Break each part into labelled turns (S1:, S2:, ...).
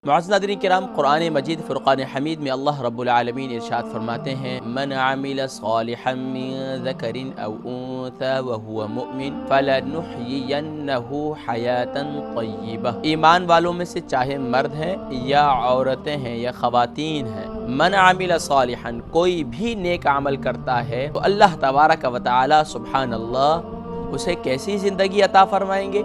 S1: معزز ناظرین کرام، قرآن مجید فرقان حمید میں اللہ رب العالمین ارشاد فرماتے ہیں من عمل صالحا من ذکر او انثى وهو مؤمن فلنحيينه حیاتا طیبہ۔ ایمان والوں میں سے چاہے مرد ہیں یا عورتیں ہیں یا خواتین ہیں، من عمل صالحا، کوئی بھی نیک عمل کرتا ہے تو اللہ تبارک و تعالی سبحان اللہ اسے کیسی زندگی عطا فرمائیں گے؟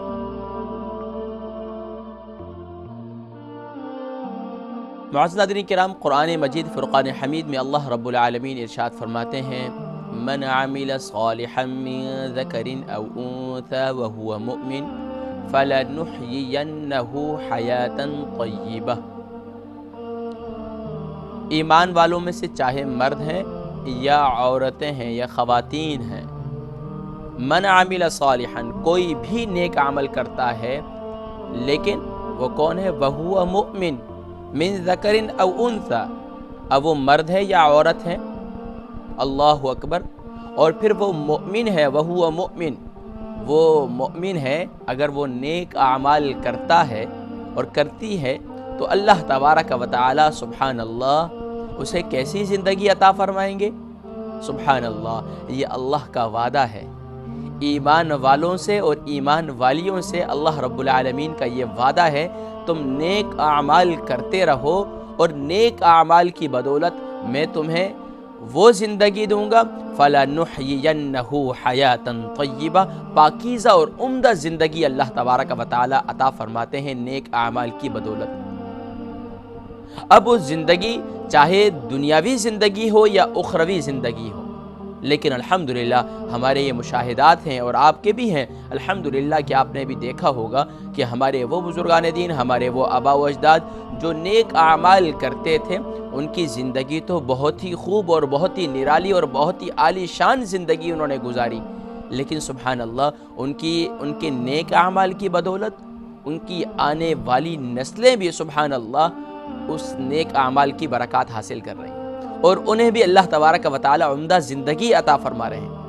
S1: معزز ناظرین کرام، قرآن مجید فرقان حمید میں اللہ رب العالمین ارشاد فرماتے ہیں من عمل صالحا من ذکر او انثى وهو مؤمن فلنحيينه حیاتا طیبہ۔ ایمان والوں میں سے چاہے مرد ہیں یا عورتیں ہیں یا خواتین ہیں، من عمل صالحا، کوئی بھی نیک عمل کرتا ہے، لیکن وہ کون ہے؟ وہو مؤمن، من ذکر او انثى، اب وہ مرد ہے یا عورت ہے، اللہ اکبر، اور پھر وہ مؤمن ہے، وہو مؤمن، وہ مؤمن ہے، اگر وہ نیک اعمال کرتا ہے اور کرتی ہے تو اللہ تبارک و تعالی سبحان اللہ اسے کیسی زندگی عطا فرمائیں گے؟ سبحان اللہ، یہ اللہ کا وعدہ ہے ایمان والوں سے اور ایمان والیوں سے۔ اللہ رب العالمین کا یہ وعدہ ہے تم نیک اعمال کرتے رہو اور نیک اعمال کی بدولت میں تمہیں وہ زندگی دوں گا، فَلَنُحْيِيَنَّهُ حَيَاةً طَيِّبَةً، پاکیزہ اور عمدہ زندگی اللہ تبارک و تعالی عطا فرماتے ہیں نیک اعمال کی بدولت۔ اب وہ زندگی چاہے دنیاوی زندگی ہو یا اخروی زندگی ہو، لیکن الحمدللہ ہمارے یہ مشاہدات ہیں اور آپ کے بھی ہیں الحمدللہ کہ آپ نے بھی دیکھا ہوگا کہ ہمارے وہ بزرگان دین، ہمارے وہ آبا و اجداد جو نیک اعمال کرتے تھے، ان کی زندگی تو بہت ہی خوب اور بہت ہی نرالی اور بہت ہی عالی شان زندگی انہوں نے گزاری، لیکن سبحان اللہ ان کے نیک اعمال کی بدولت ان کی آنے والی نسلیں بھی سبحان اللہ اس نیک اعمال کی برکات حاصل کر رہی ہیں اور انہیں بھی اللہ تبارک و تعالی عمدہ زندگی عطا فرما رہے ہیں۔